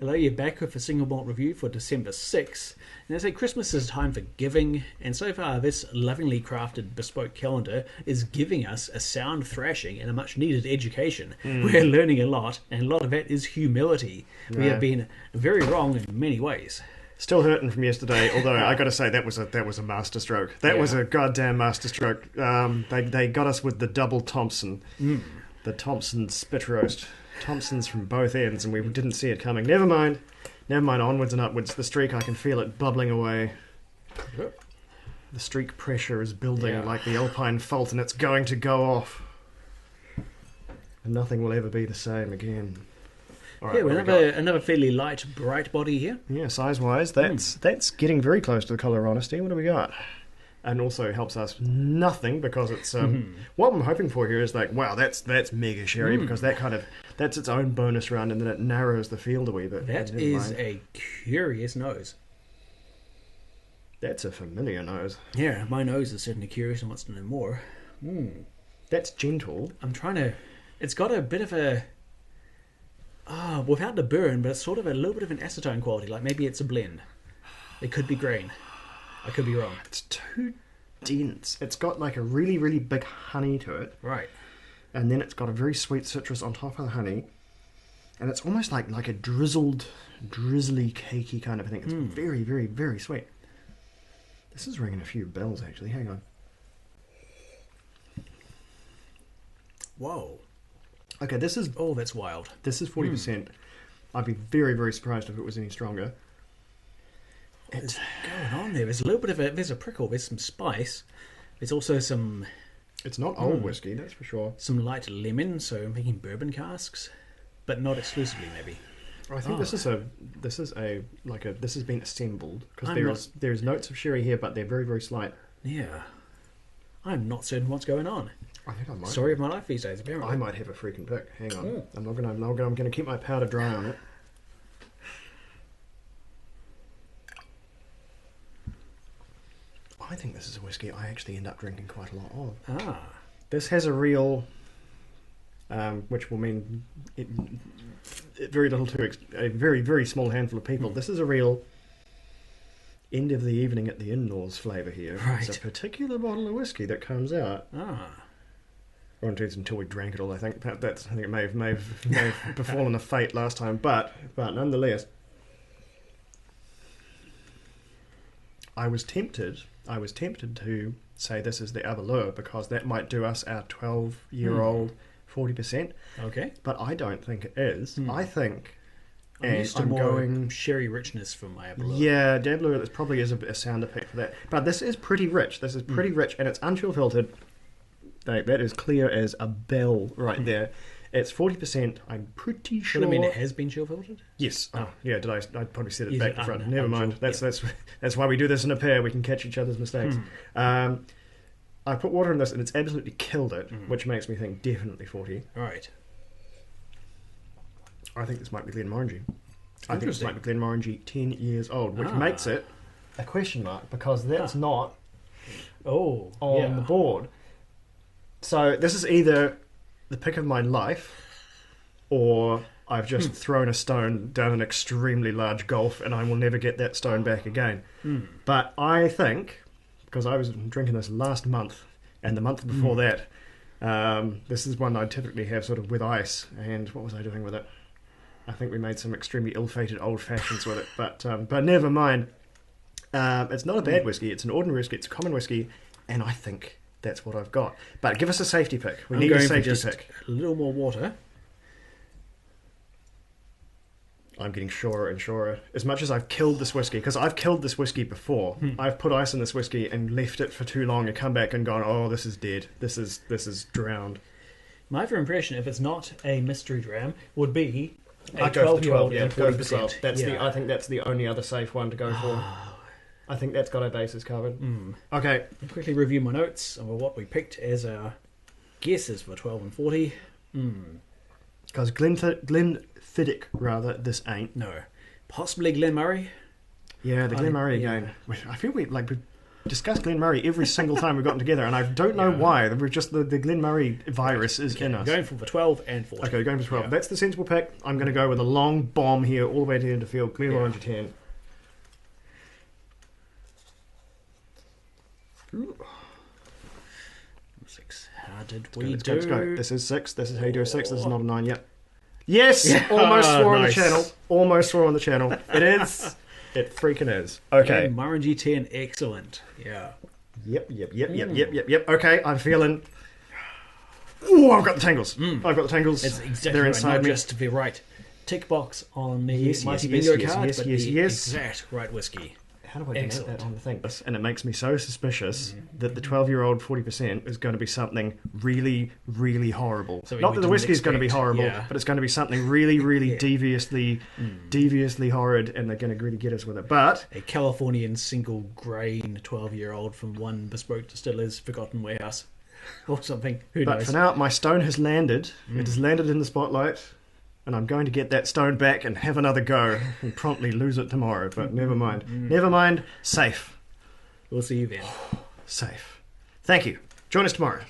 Hello, you're back with a single malt review for December 6th. And they say Christmas is time for giving, and so far this lovingly crafted bespoke calendar is giving us a sound thrashing and a much needed education. We're learning a lot, and a lot of that is humility. We have been very wrong in many ways. Still hurting from yesterday, although I got to say that was a masterstroke. That was a goddamn masterstroke. They got us with the double Thompson, the Thompson spit roast. Thompsons from both ends, and we didn't see it coming. Never mind, onwards and upwards. The streak, I can feel it bubbling away. The streak pressure is building like the Alpine fault, and it's going to go off. And nothing will ever be the same again. All right, another fairly light, bright body here. Yeah, size-wise, that's getting very close to the colour honesty. What do we got? And also helps us nothing because it's what I'm hoping for here is like, wow, that's mega sherry because that's its own bonus round, and then it narrows the field a wee bit. That is a curious nose. That's a familiar nose. Yeah, my nose is certainly curious and wants to know more. That's gentle. I'm trying to. It's got a bit of a. Without the burn, but it's sort of a little bit of an acetone quality. Like maybe it's a blend. It could be grain. I could be wrong. It's too dense. It's got like a really, really big honey to it. Right. And then it's got a very sweet citrus on top of the honey. And it's almost like a drizzled, drizzly, cakey kind of thing. It's very, very, very sweet. This is ringing a few bells, actually. Hang on. Whoa. Okay, this is... Oh, that's wild. This is 40%. I'd be very, very surprised if it was any stronger. What's going on there? There's a little bit of there's a prickle, there's some spice. There's also some... It's not old whiskey, that's for sure. Some light lemon, so making bourbon casks. But not exclusively, maybe. I think this has been assembled. Because there's notes of sherry here, but they're very, very slight. Yeah. I'm not certain what's going on. I think I might. Story of my life these days, apparently. I might have a freaking pick. Hang on. I'm going to keep my powder dry on it. I think this is a whiskey I actually end up drinking quite a lot of. This has a real, which will mean very little to a very, very small handful of people. This is a real end of the evening at the in-laws flavour here. Right. It's a particular bottle of whiskey that comes out. Or until we drank it all, I think. I think it may have befallen a fate last time, but nonetheless, I was tempted to say this is the Avalua because that might do us our 12-year-old 40%. Okay. But I don't think it is. I think... I'm used to more sherry richness from my Avalua. Yeah, Avalua, this probably is a sound effect for that. But this is pretty rich. This is pretty rich, and it's unchill filtered. That is clear as a bell right there. It's 40%, I'm pretty sure. Does that mean it has been chill filtered? Yes. Oh, yeah, I probably said it Is back it to front. un- Never mind. That's why we do this in a pair. We can catch each other's mistakes. I put water in this, and it's absolutely killed it, which makes me think definitely 40. Right. I think this might be Glenmorangie. I think this might be Glenmorangie 10 years old, which makes it a question mark, because that's not on the board. So this is either the pick of my life, or I've just thrown a stone down an extremely large gulf and I will never get that stone back again. But I think, because I was drinking this last month and the month before that, this is one I typically have sort of with ice. And what was I doing with it? I think we made some extremely ill-fated old fashions with it, but never mind. It's not a bad whiskey. It's an ordinary whiskey. It's a common whiskey, and I think that's what I've got. But give us a safety pick. We need a safety pick. A little more water. I'm getting surer and surer. As much as I've killed this whiskey, because I've killed this whiskey before. I've put ice in this whiskey and left it for too long and come back and gone, oh, this is dead. This is drowned. My first impression, if it's not a mystery dram, would be a I'd go for the 12-year-old 12, yeah. and Go for the 40%. 12. I think that's the only other safe one to go for. I think that's got our bases covered. Okay. I'll quickly review my notes of what we picked as our guesses for 12 and 40. Because Glenfiddich, rather, this ain't. No. Possibly Glenmurray. Yeah, the Glenmurray again. I feel discuss Glen Murray every single time we've gotten together, and I don't know why. We're just the Glen Murray virus is in us. Going for 12 and 14. Okay, going for 12. Yeah. That's the sensible pick. I'm going to go with a long bomb here all the way to the end of the field. Glenmorangie 10. Ooh. 6. How did we do? Let's go. This is 6. This is how you do a 6. This is not a 9 yet. Yes! Almost swore on the channel. Almost swore on the channel. It is. It freaking is. Okay. Glenmorangie 10. Excellent. Yeah. Yep. Okay, I'm feeling... Ooh, I've got the tangles. I've got the tangles. It's exactly They're right. inside Not me. just to be right. Tick box on the yes, Mighty yes, Bingo yes, card, yes, but yes, the yes. exact right whiskey. How do I denote that on the thing? And it makes me so suspicious that the 12-year-old 40% is going to be something really, really horrible. So not that the whiskey is going to be horrible, but it's going to be something really, really deviously horrid, and they're going to really get us with it. But a Californian single grain 12-year-old from one bespoke distiller's forgotten warehouse or something. Who knows? But for now, my stone has landed. It has landed in the spotlight. And I'm going to get that stone back and have another go and promptly lose it tomorrow. But never mind. Never mind. Safe. We'll see you then. Safe. Thank you. Join us tomorrow.